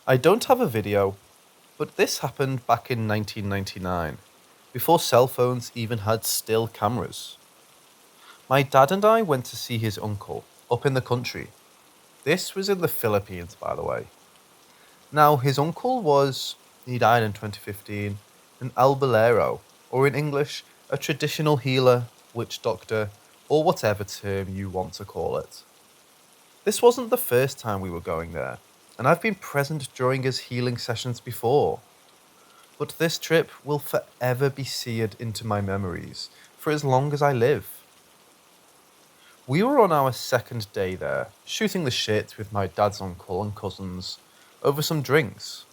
I don't have a video, but this happened back in 1999, before cell phones even had still cameras. My dad and I went to see his uncle up in the country. This was in the Philippines, by the way. Now, his uncle he died in 2015, an albalero, or in English, a traditional healer, witch doctor, or whatever term you want to call it. This wasn't the first time we were going there, and I've been present during his healing sessions before. But this trip will forever be seared into my memories for as long as I live. We were on our second day there, shooting the shit with my dad's uncle and cousins over some drinks.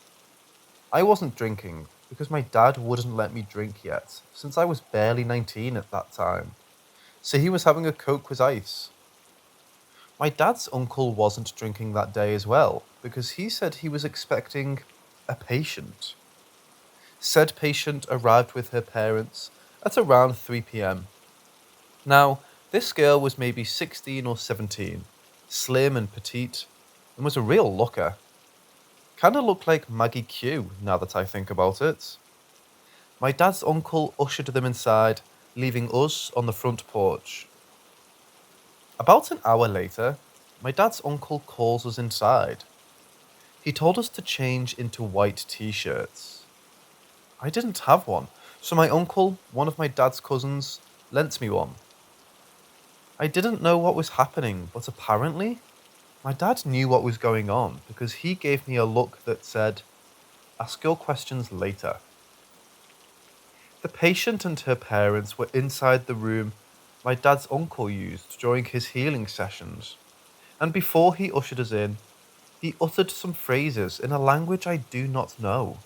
I wasn't drinking because my dad wouldn't let me drink yet, since I was barely 19 at that time. So he was having a Coke with ice. My dad's uncle wasn't drinking that day as well, because he said he was expecting a patient. Said patient arrived with her parents at around 3 p.m. Now, this girl was maybe 16 or 17, slim and petite, and was a real looker. Kinda looked like Maggie Q now that I think about it. My dad's uncle ushered them inside, leaving us on the front porch. About an hour later, my dad's uncle calls us inside. He told us to change into white t shirts. I didn't have one, so my uncle, one of my dad's cousins, lent me one. I didn't know what was happening, but apparently, my dad knew what was going on because he gave me a look that said, "Ask your questions later." The patient and her parents were inside the room my dad's uncle used during his healing sessions, and before he ushered us in, he uttered some phrases in a language I do not know,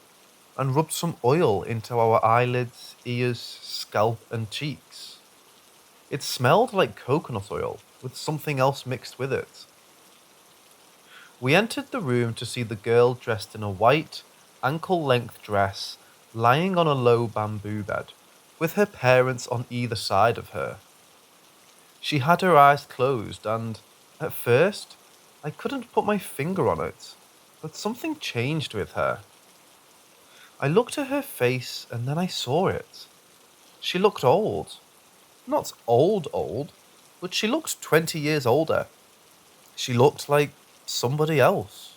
and rubbed some oil into our eyelids, ears, scalp, and cheeks. It smelled like coconut oil, with something else mixed with it. We entered the room to see the girl dressed in a white, ankle length dress lying on a low bamboo bed, with her parents on either side of her. She had her eyes closed, and at first, I couldn't put my finger on it, but something changed with her. I looked at her face and then I saw it. She looked old. Not old, old, but she looked 20 years older. She looked like somebody else.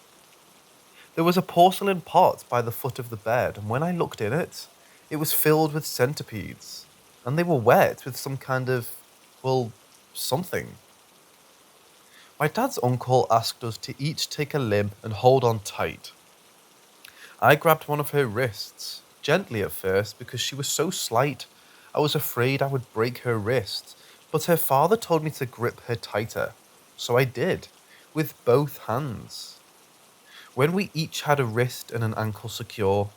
There was a porcelain pot by the foot of the bed, and when I looked in it, it was filled with centipedes, and they were wet with some kind of, well, something. My dad's uncle asked us to each take a limb and hold on tight. I grabbed one of her wrists, gently at first because she was so slight, I was afraid I would break her wrist, but her father told me to grip her tighter, so I did, with both hands. When we each had a wrist and an ankle secure,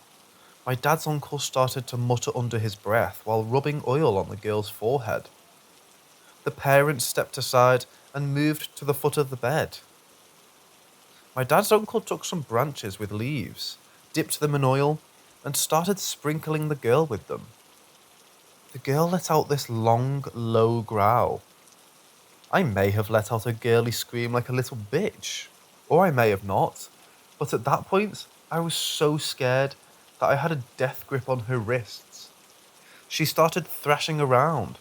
my dad's uncle started to mutter under his breath while rubbing oil on the girl's forehead. The parents stepped aside and moved to the foot of the bed. My dad's uncle took some branches with leaves, dipped them in oil, and started sprinkling the girl with them. The girl let out this long, low growl. I may have let out a girly scream like a little bitch, or I may have not, but at that point, I was so scared that I had a death grip on her wrists. She started thrashing around,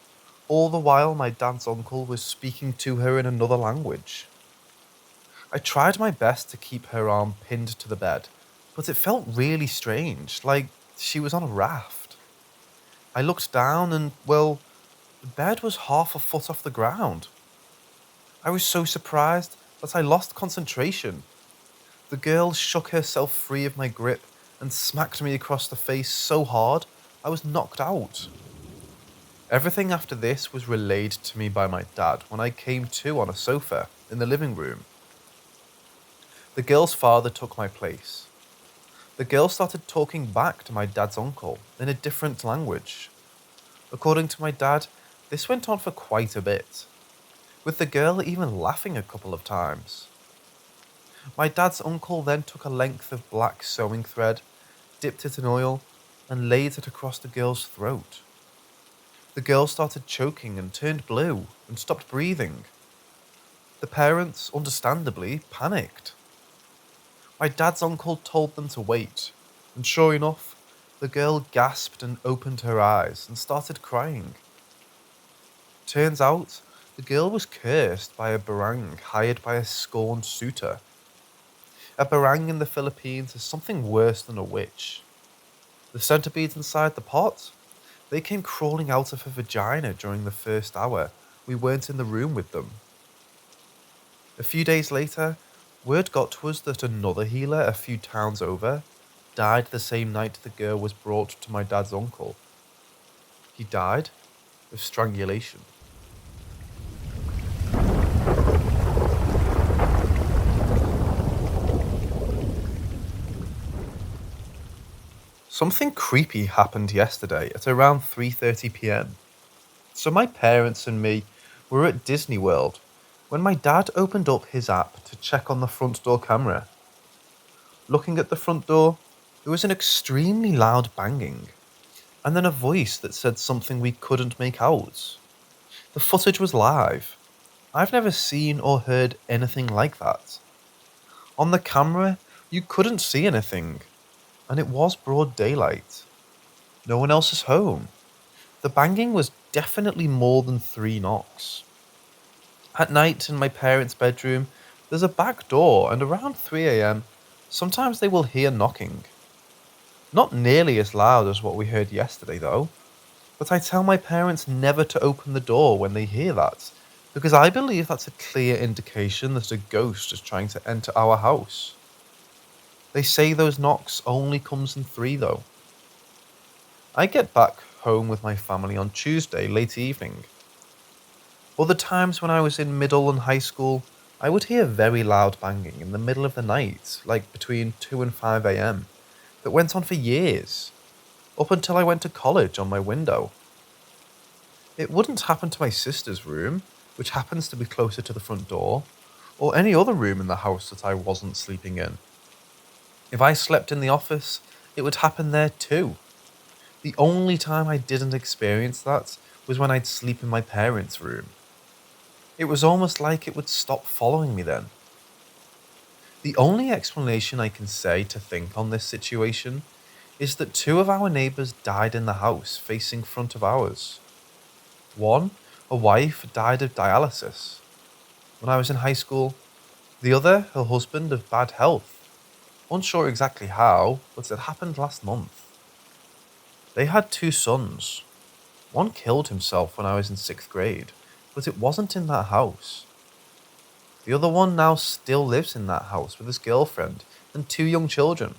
all the while my dad's uncle was speaking to her in another language. I tried my best to keep her arm pinned to the bed, but it felt really strange, like she was on a raft. I looked down and, well, the bed was half a foot off the ground. I was so surprised that I lost concentration. The girl shook herself free of my grip and smacked me across the face so hard I was knocked out. Everything after this was relayed to me by my dad when I came to on a sofa in the living room. The girl's father took my place. The girl started talking back to my dad's uncle in a different language. According to my dad, this went on for quite a bit, with the girl even laughing a couple of times. My dad's uncle then took a length of black sewing thread, dipped it in oil, and laid it across the girl's throat. The girl started choking and turned blue and stopped breathing. The parents, understandably, panicked. My dad's uncle told them to wait, and sure enough, the girl gasped and opened her eyes and started crying. Turns out, the girl was cursed by a barang hired by a scorned suitor. A barang in the Philippines is something worse than a witch. The centipedes inside the pot, they came crawling out of her vagina during the first hour we weren't in the room with them. A few days later, word got to us that another healer a few towns over died the same night the girl was brought to my dad's uncle. He died of strangulation. Something creepy happened yesterday at around 3:30 p.m. So my parents and me were at Disney World when my dad opened up his app to check on the front door camera. Looking at the front door, there was an extremely loud banging, and then a voice that said something we couldn't make out. The footage was live. I've never seen or heard anything like that. On the camera, you couldn't see anything, and it was broad daylight. No one else is home. The banging was definitely more than 3 knocks. At night in my parents' bedroom, there's a back door, and around 3 a.m., sometimes they will hear knocking. Not nearly as loud as what we heard yesterday, though, but I tell my parents never to open the door when they hear that, because I believe that's a clear indication that a ghost is trying to enter our house. They say those knocks only comes in three, though. I get back home with my family on Tuesday late evening. Other times when I was in middle and high school, I would hear very loud banging in the middle of the night, like between 2 and 5 a.m., that went on for years, up until I went to college on my window. It wouldn't happen to my sister's room, which happens to be closer to the front door, or any other room in the house that I wasn't sleeping in. If I slept in the office, it would happen there too. The only time I didn't experience that was when I'd sleep in my parents' room. It was almost like it would stop following me then. The only explanation I can say to think on this situation is that two of our neighbours died in the house facing front of ours. One, a wife, died of dialysis when I was in high school. The other, her husband, of bad health. Unsure exactly how, but it happened last month. They had 2 sons. One killed himself when I was in 6th grade, but it wasn't in that house. The other one now still lives in that house with his girlfriend and 2 young children.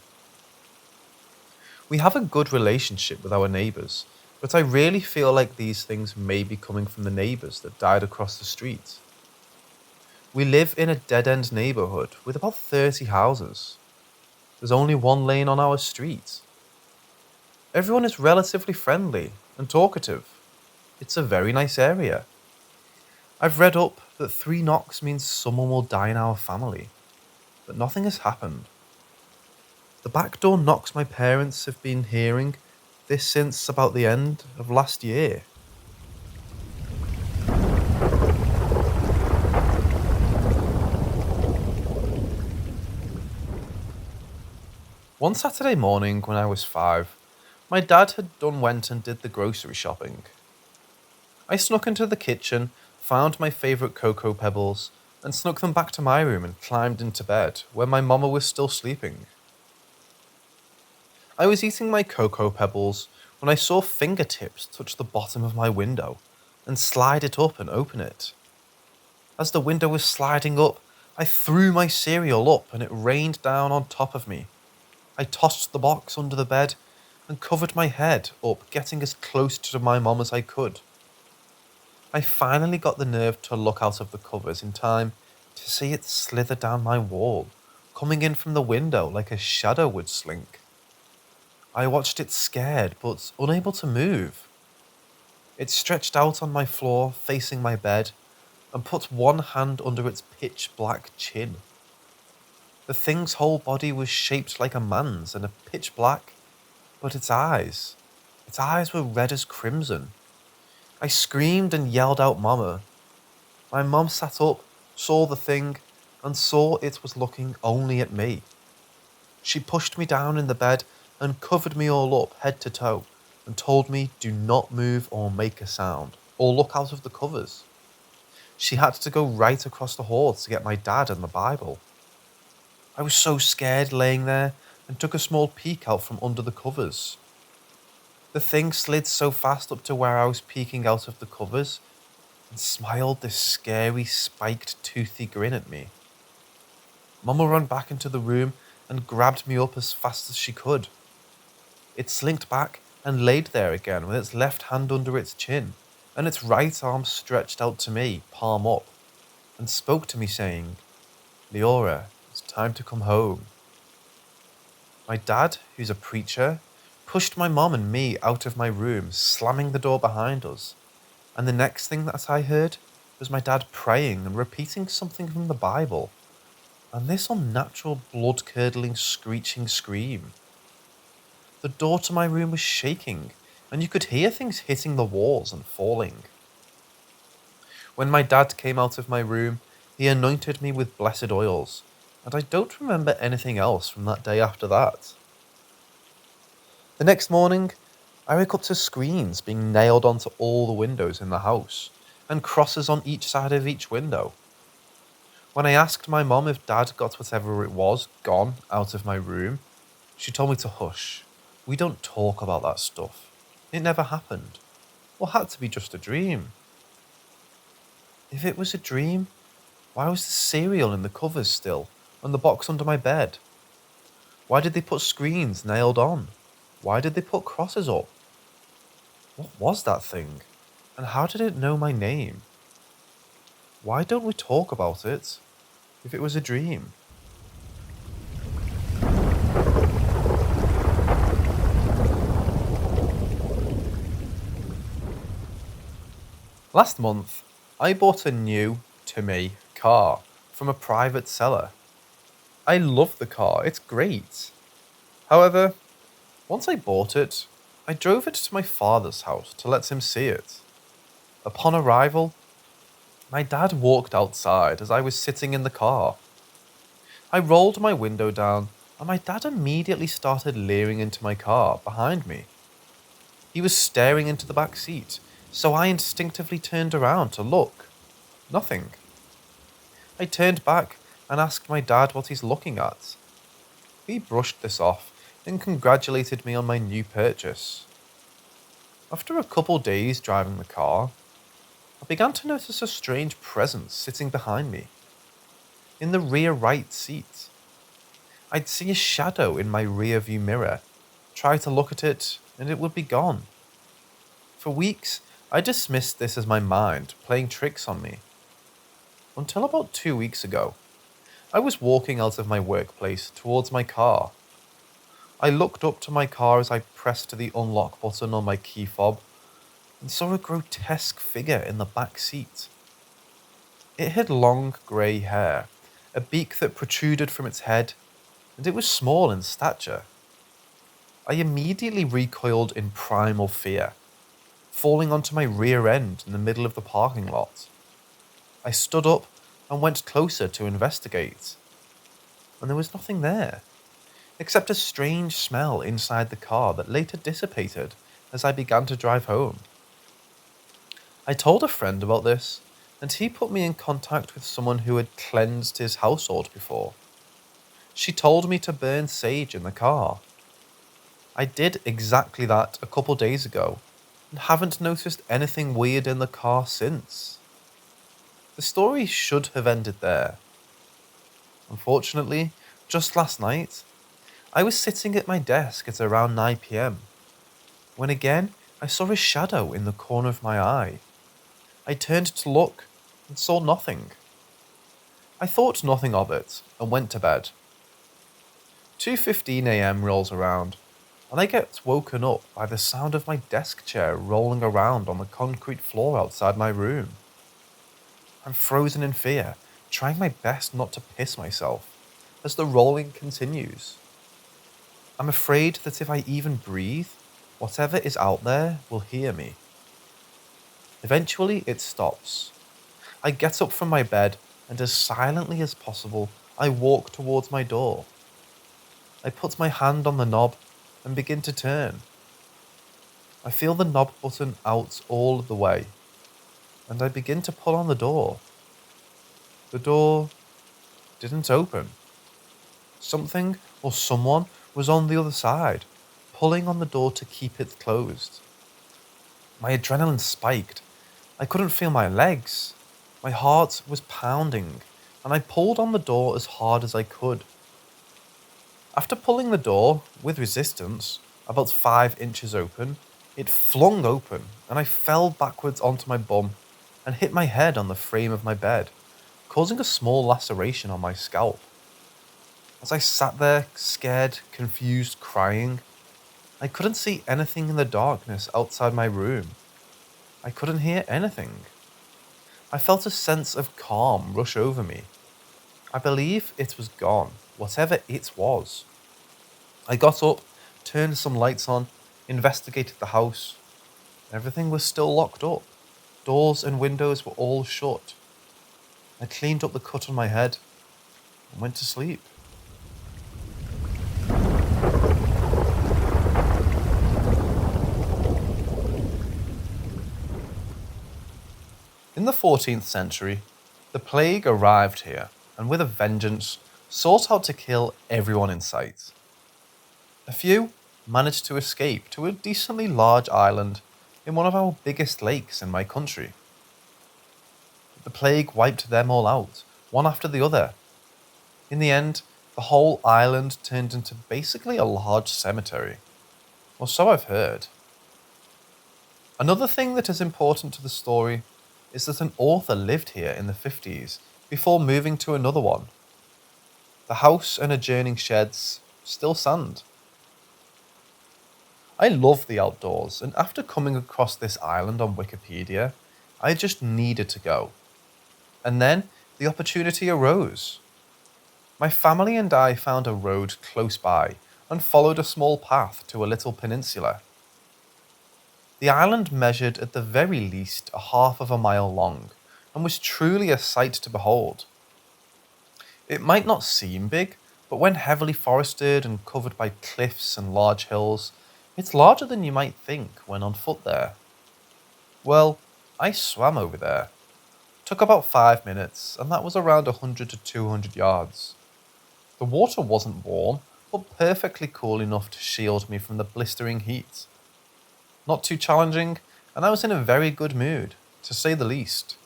We have a good relationship with our neighbours, but I really feel like these things may be coming from the neighbours that died across the street. We live in a dead-end neighbourhood with about 30 houses. There's only one lane on our street. Everyone is relatively friendly and talkative. It's a very nice area. I've read up that 3 knocks means someone will die in our family, but nothing has happened. The back door knocks my parents have been hearing this since about the end of last year. One Saturday morning when I was 5, my dad had went and did the grocery shopping. I snuck into the kitchen, found my favourite Cocoa Pebbles, and snuck them back to my room and climbed into bed, where my mama was still sleeping. I was eating my Cocoa Pebbles when I saw fingertips touch the bottom of my window and slide it up and open it. As the window was sliding up, I threw my cereal up and it rained down on top of me. I tossed the box under the bed and covered my head up, getting as close to my mum as I could. I finally got the nerve to look out of the covers in time to see it slither down my wall, coming in from the window like a shadow would slink. I watched it scared but unable to move. It stretched out on my floor facing my bed and put one hand under its pitch black chin. The thing's whole body was shaped like a man's and a pitch black, but its eyes were red as crimson. I screamed and yelled out Mama. My mum sat up, saw the thing, and saw it was looking only at me. She pushed me down in the bed and covered me all up, head to toe, and told me do not move or make a sound, or look out of the covers. She had to go right across the hall to get my dad and the Bible. I was so scared laying there and took a small peek out from under the covers. The thing slid so fast up to where I was peeking out of the covers and smiled this scary, spiked, toothy grin at me. Mama ran back into the room and grabbed me up as fast as she could. It slinked back and laid there again with its left hand under its chin and its right arm stretched out to me, palm up, and spoke to me saying, "Leora, it's time to come home." My dad, who's a preacher, pushed my mom and me out of my room, slamming the door behind us, and the next thing that I heard was my dad praying and repeating something from the Bible, and this unnatural, blood-curdling, screeching scream. The door to my room was shaking, and you could hear things hitting the walls and falling. When my dad came out of my room, he anointed me with blessed oils, and I don't remember anything else from that day after that. The next morning, I woke up to screens being nailed onto all the windows in the house, and crosses on each side of each window. When I asked my mom if dad got whatever it was gone out of my room, she told me to hush. We don't talk about that stuff. It never happened, or had to be just a dream. If it was a dream, why was the cereal in the covers still, and the box under my bed? Why did they put screens nailed on? Why did they put crosses up? What was that thing? And how did it know my name? Why don't we talk about it if it was a dream? Last month, I bought a new, to me, car from a private seller. I love the car, it's great. However, once I bought it, I drove it to my father's house to let him see it. Upon arrival, my dad walked outside as I was sitting in the car. I rolled my window down and my dad immediately started leering into my car behind me. He was staring into the back seat, so I instinctively turned around to look. Nothing. I turned back and asked my dad what he's looking at. He brushed this off and congratulated me on my new purchase. After a couple days driving the car, I began to notice a strange presence sitting behind me. In the rear right seat. I'd see a shadow in my rear view mirror, try to look at it, and it would be gone. For weeks, I dismissed this as my mind playing tricks on me. Until about 2 weeks ago, I was walking out of my workplace towards my car. I looked up to my car as I pressed the unlock button on my key fob and saw a grotesque figure in the back seat. It had long grey hair, a beak that protruded from its head, and it was small in stature. I immediately recoiled in primal fear, falling onto my rear end in the middle of the parking lot. I stood up and went closer to investigate, and there was nothing there, except a strange smell inside the car that later dissipated as I began to drive home. I told a friend about this, and he put me in contact with someone who had cleansed his household before. She told me to burn sage in the car. I did exactly that a couple days ago, and haven't noticed anything weird in the car since. The story should have ended there. Unfortunately, just last night, I was sitting at my desk at around 9 p.m. when again I saw a shadow in the corner of my eye. I turned to look and saw nothing. I thought nothing of it and went to bed. 2:15 a.m. rolls around, and I get woken up by the sound of my desk chair rolling around on the concrete floor outside my room. I'm frozen in fear, trying my best not to piss myself as the rolling continues. I'm afraid that if I even breathe, whatever is out there will hear me. Eventually, it stops. I get up from my bed and as silently as possible, I walk towards my door. I put my hand on the knob and begin to turn. I feel the knob button out all the way, and I begin to pull on the door. The door didn't open. Something or someone was on the other side, pulling on the door to keep it closed. My adrenaline spiked. I couldn't feel my legs. My heart was pounding, and I pulled on the door as hard as I could. After pulling the door, with resistance, about 5 inches open, it flung open, and I fell backwards onto my bum and hit my head on the frame of my bed, causing a small laceration on my scalp. As I sat there, scared, confused, crying, I couldn't see anything in the darkness outside my room. I couldn't hear anything. I felt a sense of calm rush over me. I believe it was gone, whatever it was. I got up, turned some lights on, investigated the house. Everything was still locked up. Doors and windows were all shut. I cleaned up the cut on my head and went to sleep. In the 14th century, the plague arrived here and with a vengeance sought out to kill everyone in sight. A few managed to escape to a decently large island in one of our biggest lakes in my country. The plague wiped them all out, one after the other. In the end, the whole island turned into basically a large cemetery. Or so I've heard. Another thing that is important to the story is that an author lived here in the 50s before moving to another one. The house and adjoining sheds still stand. I love the outdoors, and after coming across this island on Wikipedia, I just needed to go. And then the opportunity arose. My family and I found a road close by and followed a small path to a little peninsula. The island measured at the very least a half of a mile long and was truly a sight to behold. It might not seem big, but when heavily forested and covered by cliffs and large hills, it's larger than you might think when on foot there. Well, I swam over there. Took about 5 minutes, and that was around 100 to 200 yards. The water wasn't warm, but perfectly cool enough to shield me from the blistering heat. Not too challenging, and I was in a very good mood, to say the least.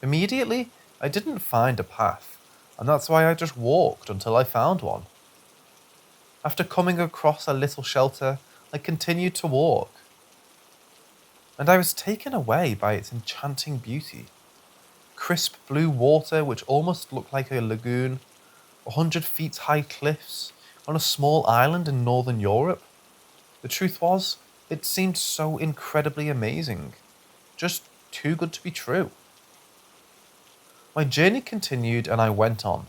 Immediately, I didn't find a path, and that's why I just walked until I found one. After coming across a little shelter, I continued to walk. And I was taken away by its enchanting beauty. Crisp blue water which almost looked like a lagoon, 100 feet high cliffs on a small island in northern Europe. The truth was, it seemed so incredibly amazing. Just too good to be true. My journey continued and I went on.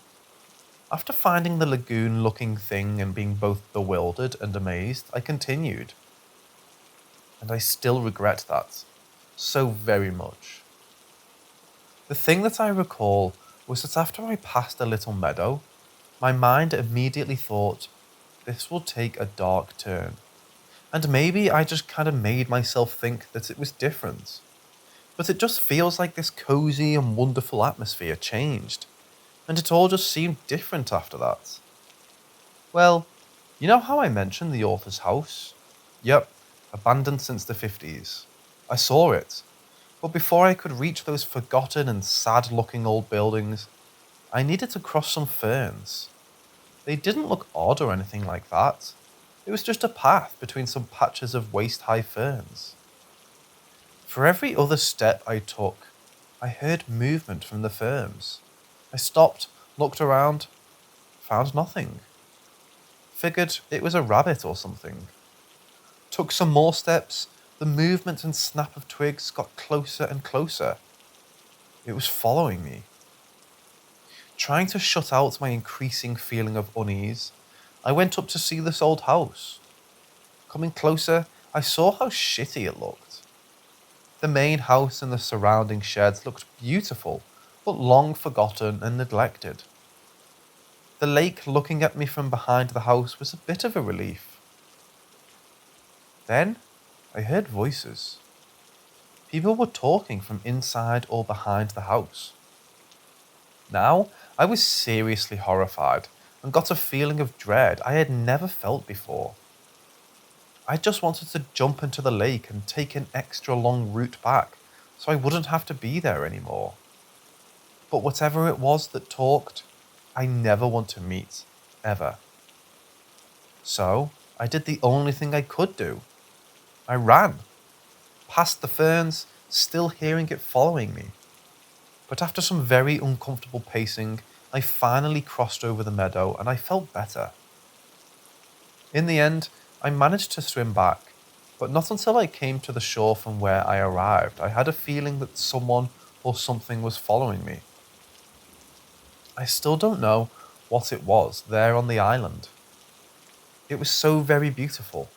After finding the lagoon-looking thing and being both bewildered and amazed, I continued. And I still regret that. So very much. The thing that I recall was that after I passed a little meadow, my mind immediately thought, this will take a dark turn. And maybe I just kind of made myself think that it was different. But it just feels like this cozy and wonderful atmosphere changed. And it all just seemed different after that. Well, you know how I mentioned the author's house? Yep, abandoned since the 50s. I saw it. But before I could reach those forgotten and sad-looking old buildings, I needed to cross some ferns. They didn't look odd or anything like that. It was just a path between some patches of waist-high ferns. For every other step I took, I heard movement from the ferns. I stopped, looked around, found nothing. Figured it was a rabbit or something. Took some more steps, the movement and snap of twigs got closer and closer. It was following me. Trying to shut out my increasing feeling of unease, I went up to see this old house. Coming closer, I saw how shitty it looked. The main house and the surrounding sheds looked beautiful, but long forgotten and neglected. The lake looking at me from behind the house was a bit of a relief. Then I heard voices. People were talking from inside or behind the house. Now I was seriously horrified and got a feeling of dread I had never felt before. I just wanted to jump into the lake and take an extra long route back so I wouldn't have to be there anymore. But whatever it was that talked, I never want to meet, ever. So I did the only thing I could do. I ran, past the ferns, still hearing it following me. But after some very uncomfortable pacing, I finally crossed over the meadow and I felt better. In the end, I managed to swim back, but not until I came to the shore from where I arrived. I had a feeling that someone or something was following me. I still don't know what it was there on the island. It was so very beautiful,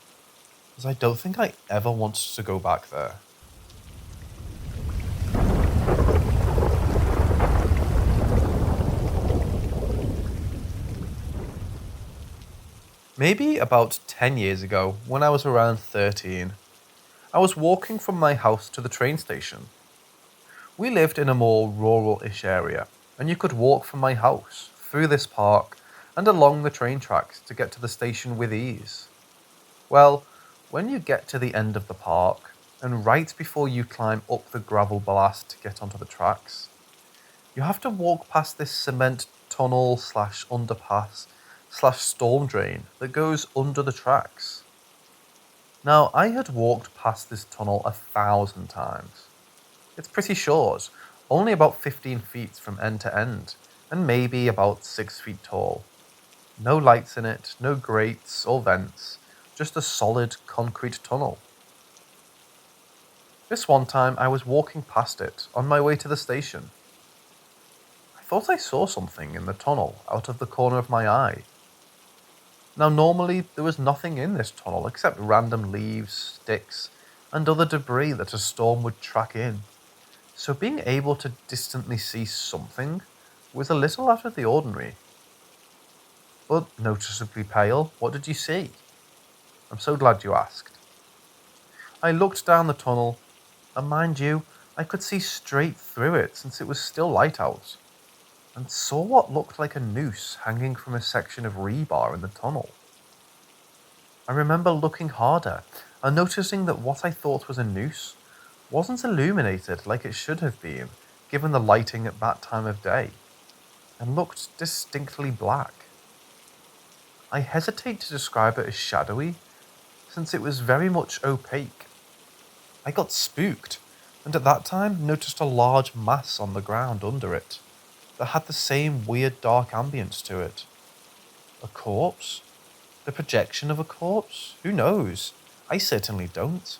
as I don't think I ever want to go back there. Maybe about 10 years ago, when I was around 13, I was walking from my house to the train station. We lived in a more rural-ish area, and you could walk from my house, through this park, and along the train tracks to get to the station with ease. Well, when you get to the end of the park, and right before you climb up the gravel blast to get onto the tracks, you have to walk past this cement tunnel slash underpass slash storm drain that goes under the tracks. Now, I had walked past this tunnel 1,000 times. It's pretty short, only about 15 feet from end to end, and maybe about 6 feet tall. No lights in it, no grates or vents, just a solid concrete tunnel. This one time I was walking past it on my way to the station. I thought I saw something in the tunnel out of the corner of my eye. Now normally there was nothing in this tunnel except random leaves, sticks, and other debris that a storm would track in. So being able to distantly see something was a little out of the ordinary. But noticeably pale, what did you see? I'm so glad you asked. I looked down the tunnel, and mind you, I could see straight through it since it was still light out, and saw what looked like a noose hanging from a section of rebar in the tunnel. I remember looking harder and noticing that what I thought was a noose wasn't illuminated like it should have been, given the lighting at that time of day, and looked distinctly black. I hesitate to describe it as shadowy, since it was very much opaque. I got spooked, and at that time noticed a large mass on the ground under it that had the same weird dark ambience to it. A corpse? The projection of a corpse? Who knows? I certainly don't.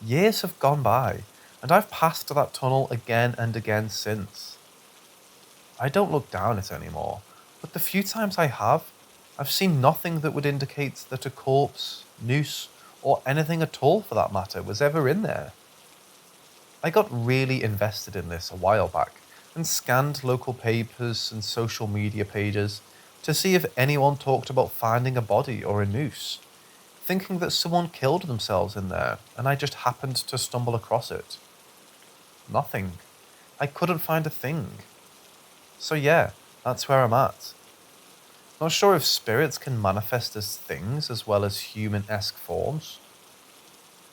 Years have gone by, and I've passed that tunnel again and again since. I don't look down it anymore, but the few times I have, I've seen nothing that would indicate that a corpse, noose, or anything at all for that matter was ever in there. I got really invested in this a while back and scanned local papers and social media pages to see if anyone talked about finding a body or a noose, thinking that someone killed themselves in there and I just happened to stumble across it. Nothing. I couldn't find a thing. So yeah, that's where I'm at. Not sure if spirits can manifest as things as well as human-esque forms.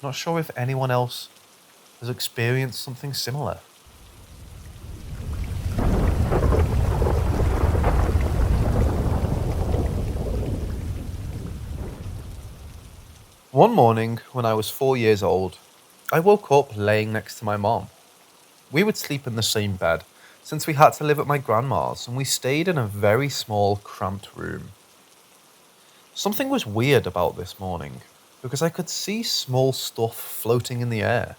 Not sure if anyone else has experienced something similar. One morning, when I was 4 years old, I woke up laying next to my mom. We would sleep in the same bed, since we had to live at my grandma's and we stayed in a very small, cramped room. Something was weird about this morning, because I could see small stuff floating in the air.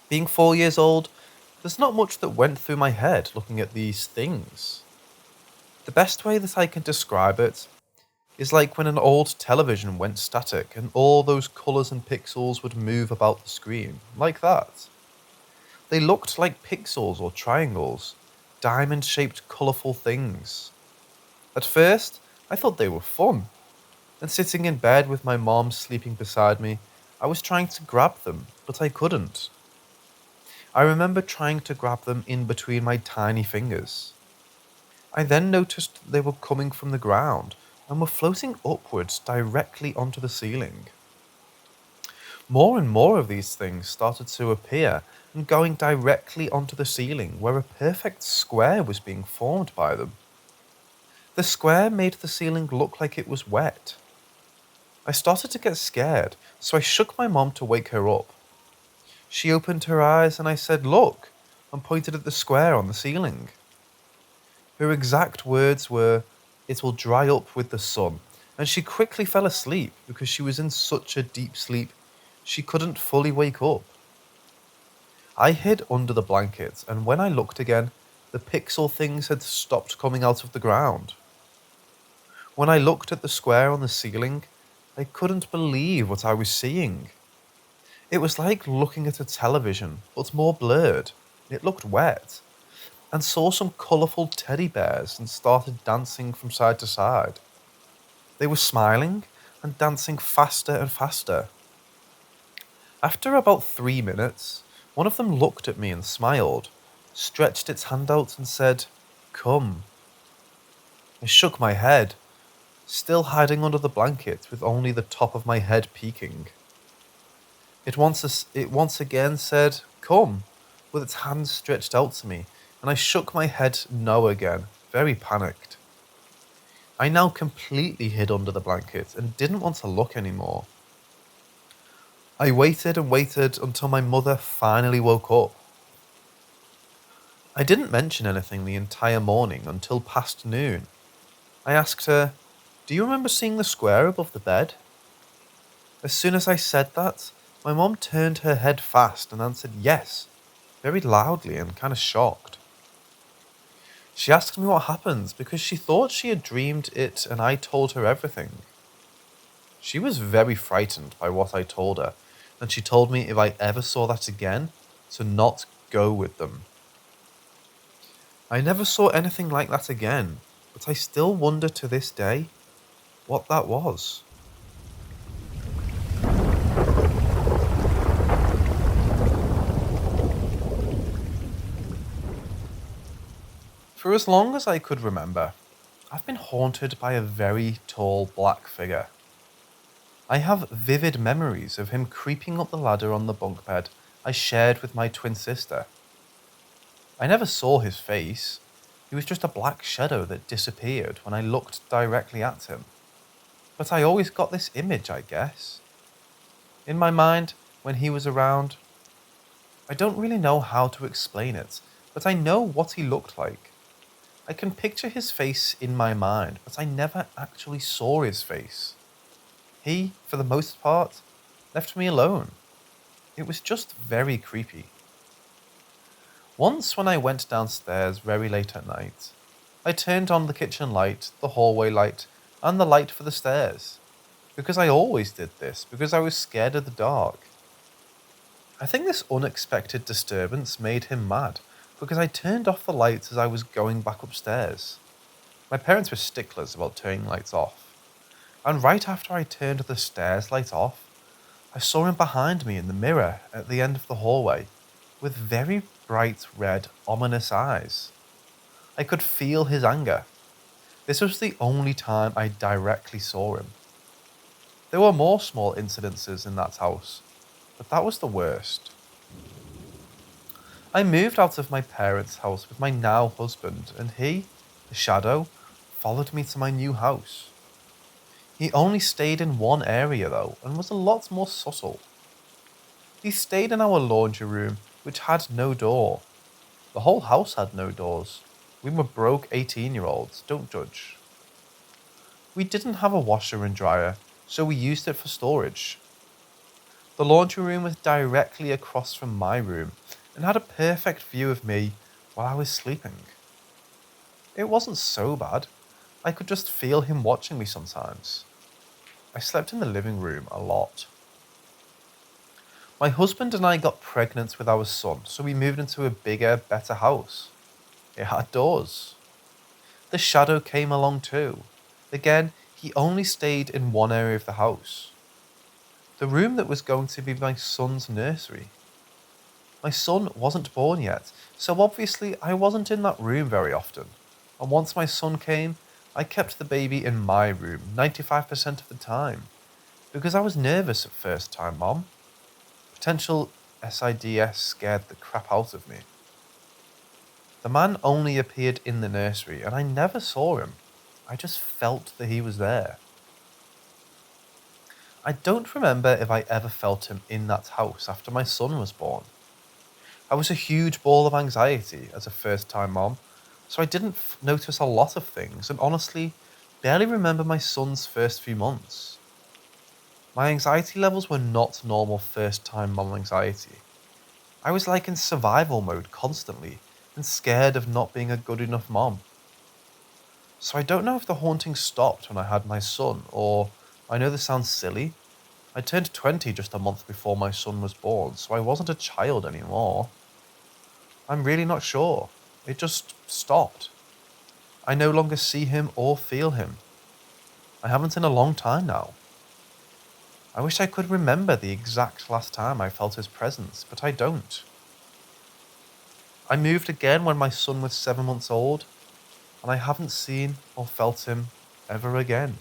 Being 4 years old, there's not much that went through my head looking at these things. The best way that I can describe it is like when an old television went static and all those colours and pixels would move about the screen, like that. They looked like pixels or triangles, diamond-shaped colourful things. At first, I thought they were fun, and sitting in bed with my mom sleeping beside me, I was trying to grab them, but I couldn't. I remember trying to grab them in between my tiny fingers. I then noticed they were coming from the ground and were floating upwards directly onto the ceiling. More and more of these things started to appear and going directly onto the ceiling where a perfect square was being formed by them. The square made the ceiling look like it was wet. I started to get scared, so I shook my mom to wake her up. She opened her eyes and I said, "Look," and pointed at the square on the ceiling. Her exact words were, "It will dry up with the sun," and she quickly fell asleep because she was in such a deep sleep she couldn't fully wake up. I hid under the blankets, and when I looked again, the pixel things had stopped coming out of the ground. When I looked at the square on the ceiling, I couldn't believe what I was seeing. It was like looking at a television, but more blurred. It looked wet, and saw some colourful teddy bears and started dancing from side to side. They were smiling and dancing faster and faster. After about 3 minutes, one of them looked at me and smiled, stretched its hand out and said, "Come." I shook my head, still hiding under the blanket with only the top of my head peeking. It once again said, "Come," with its hands stretched out to me, and I shook my head no again, very panicked. I now completely hid under the blanket and didn't want to look anymore. I waited and waited until my mother finally woke up. I didn't mention anything the entire morning until past noon. I asked her, "Do you remember seeing the square above the bed?" As soon as I said that, my mom turned her head fast and answered yes, very loudly and kind of shocked. She asked me what happened because she thought she had dreamed it and I told her everything. She was very frightened by what I told her, and she told me if I ever saw that again, to not go with them. I never saw anything like that again, but I still wonder to this day what that was. For as long as I could remember, I've been haunted by a very tall black figure. I have vivid memories of him creeping up the ladder on the bunk bed I shared with my twin sister. I never saw his face. He was just a black shadow that disappeared when I looked directly at him. But I always got this image, I guess. In my mind, when he was around, I don't really know how to explain it, but I know what he looked like. I can picture his face in my mind, but I never actually saw his face. He, for the most part, left me alone. It was just very creepy. Once, when I went downstairs very late at night, I turned on the kitchen light, the hallway light, and the light for the stairs. Because I always did this, because I was scared of the dark. I think this unexpected disturbance made him mad, because I turned off the lights as I was going back upstairs. My parents were sticklers about turning lights off. And right after I turned the stairs light off, I saw him behind me in the mirror at the end of the hallway, with very bright red, ominous eyes. I could feel his anger. This was the only time I directly saw him. There were more small incidences in that house, but that was the worst. I moved out of my parents' house with my now husband, and he, the shadow, followed me to my new house. He only stayed in one area though, and was a lot more subtle. He stayed in our laundry room, which had no door. The whole house had no doors. We were broke 18-year-olds, don't judge. We didn't have a washer and dryer, so we used it for storage. The laundry room was directly across from my room and had a perfect view of me while I was sleeping. It wasn't so bad. I could just feel him watching me sometimes. I slept in the living room a lot. My husband and I got pregnant with our son, so we moved into a bigger, better house. It had doors. The shadow came along too. Again, he only stayed in one area of the house. The room that was going to be my son's nursery. My son wasn't born yet, so obviously I wasn't in that room very often. And once my son came, I kept the baby in my room 95% of the time. Because I was nervous at first time, Mom. Potential SIDS scared the crap out of me. The man only appeared in the nursery, and I never saw him. I just felt that he was there. I don't remember if I ever felt him in that house after my son was born. I was a huge ball of anxiety as a first time mom, so I didn't notice a lot of things and honestly barely remember my son's first few months. My anxiety levels were not normal first time mom anxiety. I was like in survival mode constantly and scared of not being a good enough mom. So I don't know if the haunting stopped when I had my son, or I know this sounds silly. I turned 20 just a month before my son was born, so I wasn't a child anymore. I'm really not sure. It just stopped. I no longer see him or feel him. I haven't in a long time now. I wish I could remember the exact last time I felt his presence, but I don't. I moved again when my son was 7 months old, and I haven't seen or felt him ever again.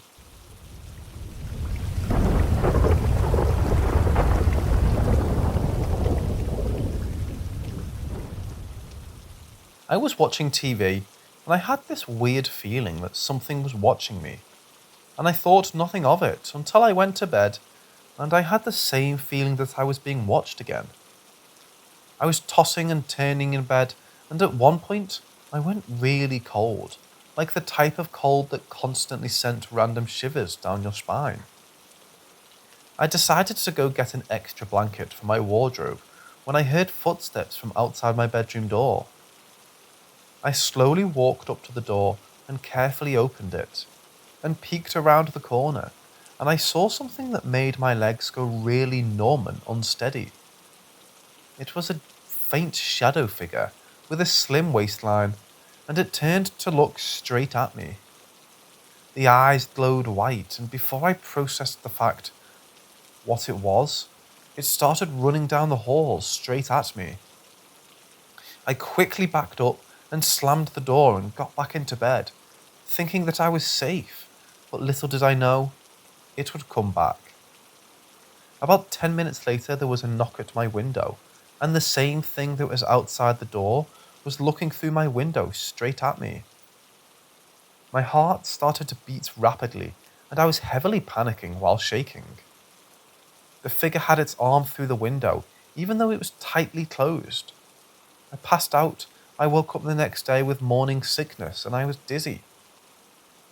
I was watching TV, and I had this weird feeling that something was watching me, and I thought nothing of it until I went to bed, and I had the same feeling that I was being watched again. I was tossing and turning in bed, and at one point, I went really cold, like the type of cold that constantly sent random shivers down your spine. I decided to go get an extra blanket for my wardrobe when I heard footsteps from outside my bedroom door. I slowly walked up to the door and carefully opened it, and peeked around the corner, and I saw something that made my legs go really numb and unsteady. It was a faint shadow figure with a slim waistline, and it turned to look straight at me. The eyes glowed white, and before I processed the fact what it was, it started running down the hall straight at me. I quickly backed up and slammed the door and got back into bed, thinking that I was safe, but little did I know, it would come back. About 10 minutes later, there was a knock at my window, and the same thing that was outside the door was looking through my window straight at me. My heart started to beat rapidly, and I was heavily panicking while shaking. The figure had its arm through the window, even though it was tightly closed. I passed out. I woke up the next day with morning sickness, and I was dizzy.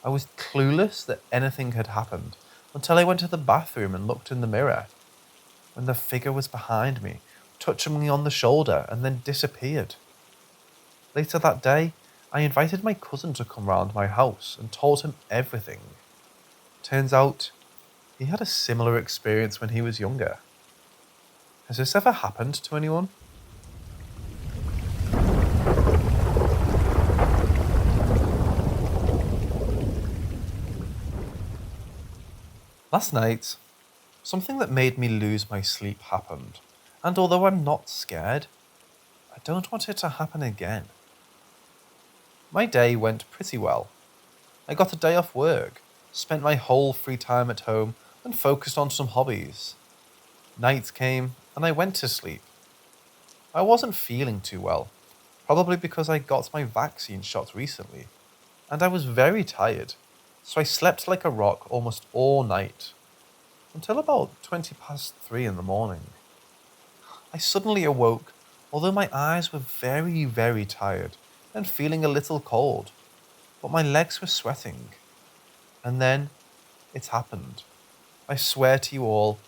I was clueless that anything had happened until I went to the bathroom and looked in the mirror, when the figure was behind me, touching me on the shoulder, and then disappeared. Later that day, I invited my cousin to come round my house and told him everything. Turns out, he had a similar experience when he was younger. Has this ever happened to anyone? Last night, something that made me lose my sleep happened, and although I'm not scared, I don't want it to happen again. My day went pretty well. I got a day off work, spent my whole free time at home, and focused on some hobbies. Night came, and I went to sleep. I wasn't feeling too well, probably because I got my vaccine shot recently, and I was very tired, so I slept like a rock almost all night, until about 20 past 3 in the morning. I suddenly awoke, although my eyes were very, very tired and feeling a little cold, but my legs were sweating. And then it happened. I swear to you all,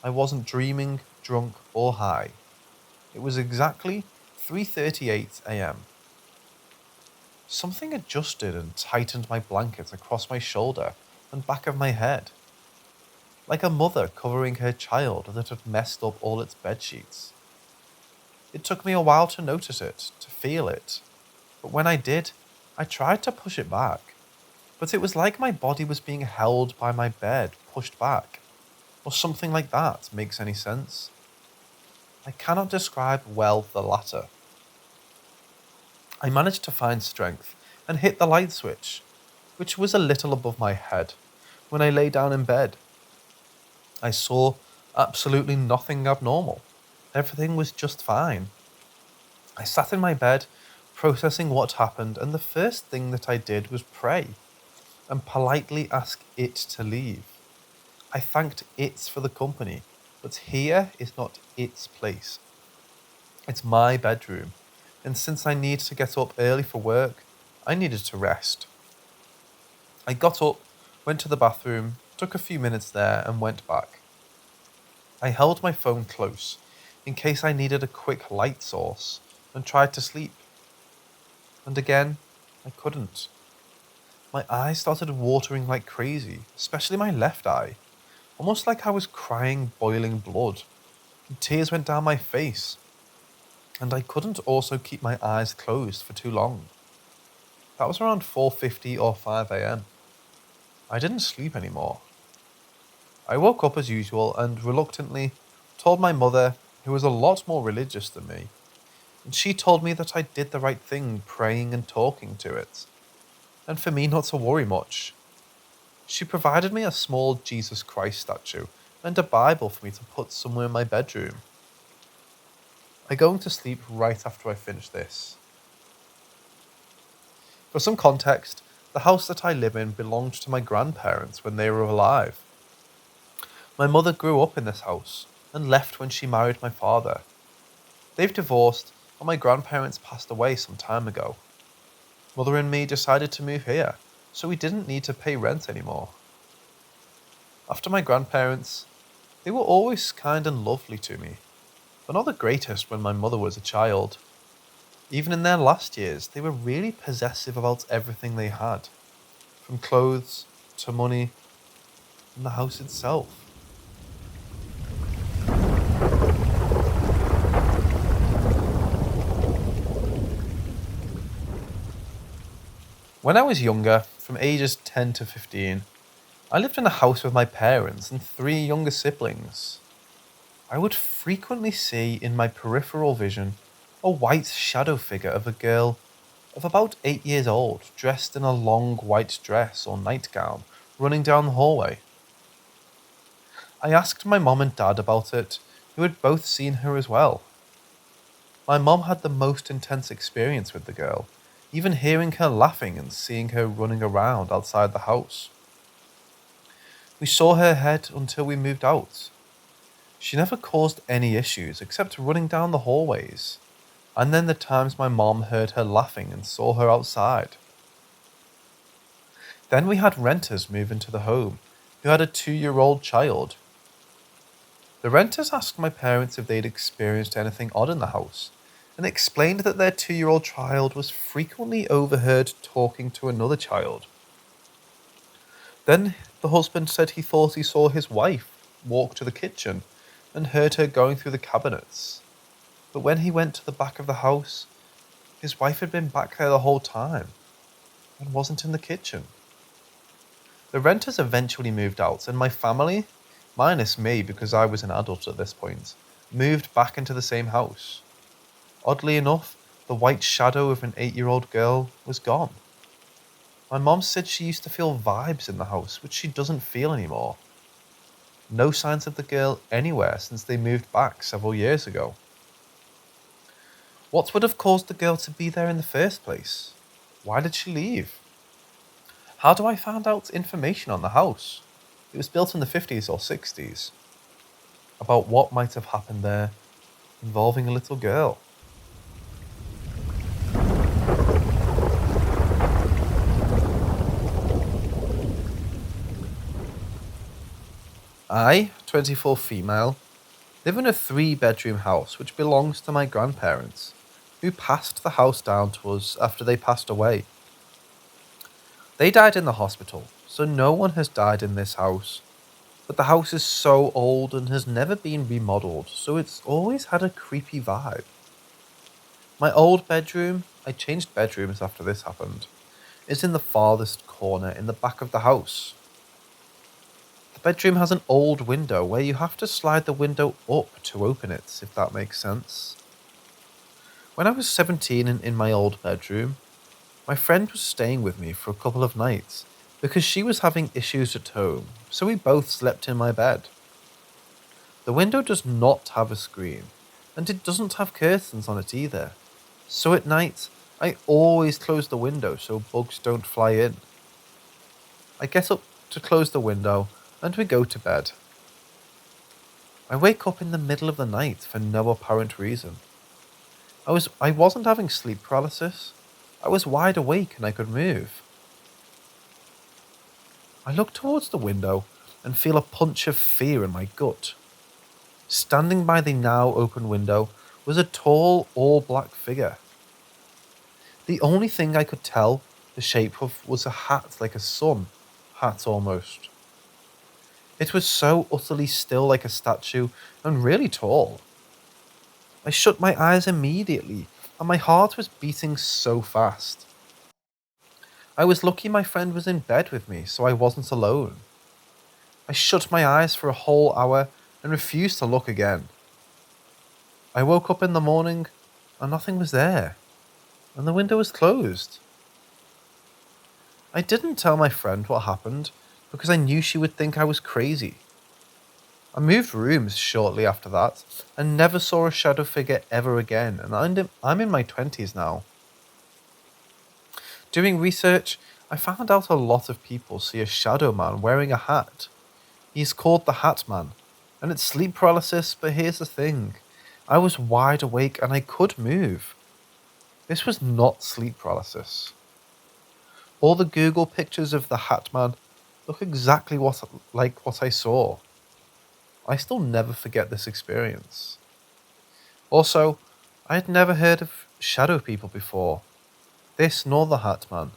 I wasn't dreaming, drunk, or high. It was exactly 3:38 a.m. Something adjusted and tightened my blanket across my shoulder and back of my head, like a mother covering her child that had messed up all its bed sheets. It took me a while to notice it, to feel it. but when I did, I tried to push it back. But it was like my body was being held by my bed, pushed back, or something like that makes any sense. I cannot describe well the latter. I managed to find strength and hit the light switch, which was a little above my head, when I lay down in bed. I saw absolutely nothing abnormal. Everything was just fine. I sat in my bed, processing what happened, and the first thing that I did was pray and politely ask it to leave. I thanked it for the company, but here is not its place. It's my bedroom, and since I need to get up early for work, I needed to rest. I got up, went to the bathroom, took a few minutes there, and went back. I held my phone close in case I needed a quick light source and tried to sleep. And again, I couldn't. My eyes started watering like crazy, especially my left eye, almost like I was crying boiling blood. And tears went down my face, and I couldn't also keep my eyes closed for too long. That was around 4:50 or 5 a.m. I didn't sleep anymore. I woke up as usual and reluctantly told my mother, who was a lot more religious than me, and she told me that I did the right thing praying and talking to it, and for me not to worry much. She provided me a small Jesus Christ statue and a Bible for me to put somewhere in my bedroom. I go to sleep right after I finish this. For some context, the house that I live in belonged to my grandparents when they were alive. My mother grew up in this house and left when she married my father. They've divorced and my grandparents passed away some time ago. Mother and me decided to move here, so we didn't need to pay rent anymore. After my grandparents, they were always kind and lovely to me, but not the greatest when my mother was a child. Even in their last years, they were really possessive about everything they had, from clothes to money and the house itself. When I was younger, from ages 10 to 15, I lived in a house with my parents and three younger siblings. I would frequently see in my peripheral vision a white shadow figure of a girl of about 8 years old, dressed in a long white dress or nightgown, running down the hallway. I asked my mom and dad about it, who had both seen her as well. My mom had the most intense experience with the girl, even hearing her laughing and seeing her running around outside the house. We saw her head until we moved out. She never caused any issues except running down the hallways, and then the times my mom heard her laughing and saw her outside. Then we had renters move into the home who had a 2-year-old child. The renters asked my parents if they'd experienced anything odd in the house, and explained that their 2-year-old child was frequently overheard talking to another child. Then the husband said he thought he saw his wife walk to the kitchen and heard her going through the cabinets. But when he went to the back of the house, his wife had been back there the whole time and wasn't in the kitchen. The renters eventually moved out, and my family, minus me because I was an adult at this point, moved back into the same house. Oddly enough, the white shadow of an 8-year-old girl was gone. My mom said she used to feel vibes in the house, which she doesn't feel anymore. No signs of the girl anywhere since they moved back several years ago. What would have caused the girl to be there in the first place? Why did she leave? How do I find out information on the house? It was built in the 50s or 60s. About what might have happened there involving a little girl. I, 24 female, live in a 3-bedroom house which belongs to my grandparents, who passed the house down to us after they passed away. They died in the hospital, so no one has died in this house, but the house is so old and has never been remodeled, so it's always had a creepy vibe. My old bedroom I changed bedrooms after this happened, is in the farthest corner in the back of the house. The bedroom has an old window where you have to slide the window up to open it, if that makes sense. When I was 17 and in my old bedroom, my friend was staying with me for a couple of nights because she was having issues at home, so we both slept in my bed. The window does not have a screen, and it doesn't have curtains on it either, so at night I always close the window so bugs don't fly in. I get up to close the window and we go to bed. I wake up in the middle of the night for no apparent reason. I wasn't having sleep paralysis. I was wide awake and I could move. I look towards the window and feel a punch of fear in my gut. Standing by the now open window was a tall, all-black figure. The only thing I could tell the shape of was a hat, like a sun hat almost. It was so utterly still like a statue and really tall. I shut my eyes immediately and my heart was beating so fast. I was lucky my friend was in bed with me, so I wasn't alone. I shut my eyes for a whole hour and refused to look again. I woke up in the morning and nothing was there, and the window was closed. I didn't tell my friend what happened because I knew she would think I was crazy. I moved rooms shortly after that and never saw a shadow figure ever again, and I'm in my 20s now. Doing research, I found out a lot of people see a shadow man wearing a hat. He's called the Hat Man, and it's sleep paralysis, but here's the thing. I was wide awake and I could move. This was not sleep paralysis. All the Google pictures of the Hat Man look exactly like what I saw. I still never forget this experience. Also, I had never heard of shadow people before. This nor the Hat Man.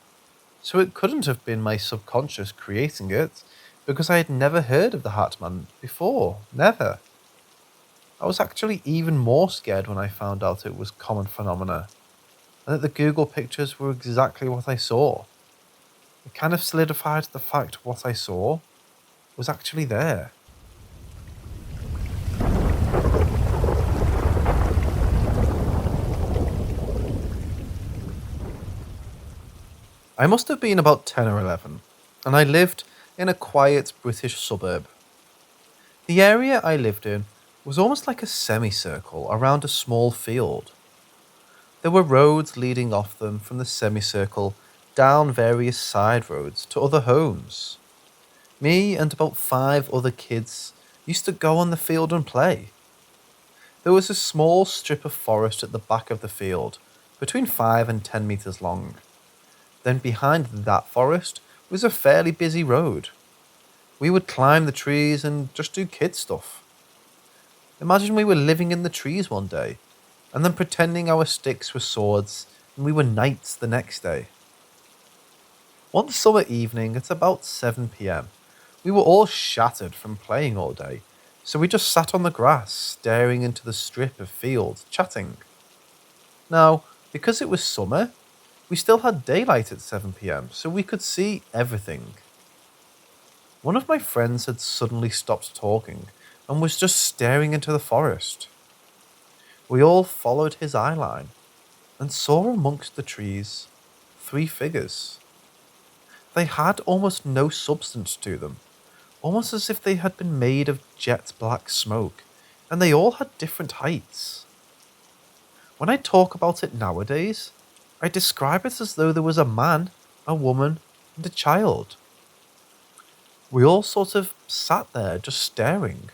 So it couldn't have been my subconscious creating it, because I had never heard of the Hat Man before. Never. I was actually even more scared when I found out it was common phenomena, and that the Google pictures were exactly what I saw. It kind of solidified the fact what I saw was actually there. I must have been about 10 or 11, and I lived in a quiet British suburb. The area I lived in was almost like a semicircle around a small field. There were roads leading off them from the semicircle down various side roads to other homes. Me and about 5 other kids used to go on the field and play. There was a small strip of forest at the back of the field, between 5 and 10 meters long. Then behind that forest was a fairly busy road. We would climb the trees and just do kid stuff. Imagine we were living in the trees one day, and then pretending our sticks were swords and we were knights the next day. One summer evening at about 7 p.m, we were all shattered from playing all day, so we just sat on the grass staring into the strip of field, chatting. Now, because it was summer, we still had daylight at 7 p.m, so we could see everything. One of my friends had suddenly stopped talking and was just staring into the forest. We all followed his eye line and saw amongst the trees 3 figures. They had almost no substance to them, almost as if they had been made of jet black smoke, and they all had different heights. When I talk about it nowadays, I describe it as though there was a man, a woman, and a child. We all sort of sat there just staring.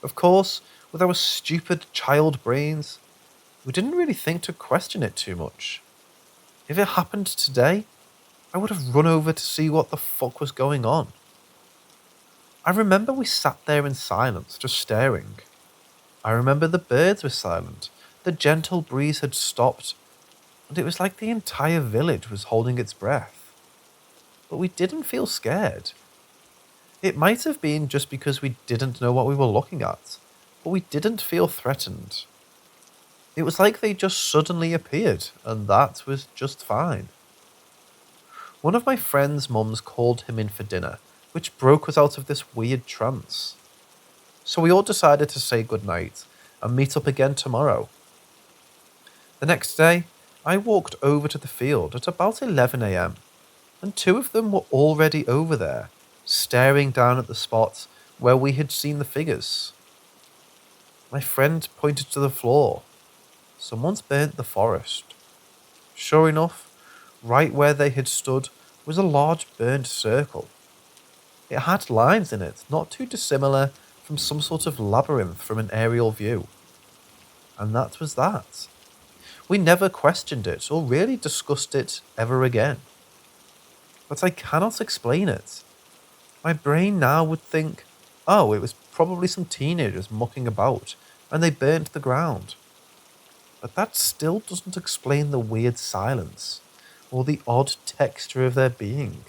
Of course, with our stupid child brains, we didn't really think to question it too much. If it happened today, I would have run over to see what the fuck was going on. I remember we sat there in silence, just staring. I remember the birds were silent, the gentle breeze had stopped, and it was like the entire village was holding its breath. But we didn't feel scared. It might have been just because we didn't know what we were looking at, but we didn't feel threatened. It was like they just suddenly appeared, and that was just fine. One of my friend's mums called him in for dinner, which broke us out of this weird trance. So we all decided to say goodnight and meet up again tomorrow. The next day, I walked over to the field at about 11 a.m., and two of them were already over there, staring down at the spot where we had seen the figures. My friend pointed to the floor. Someone's burnt the forest. Sure enough, right where they had stood was a large burned circle. It had lines in it, not too dissimilar from some sort of labyrinth from an aerial view. And that was that. We never questioned it or really discussed it ever again. But I cannot explain it. My brain now would think, oh, it was probably some teenagers mucking about and they burnt the ground. But that still doesn't explain the weird silence or the odd texture of their being.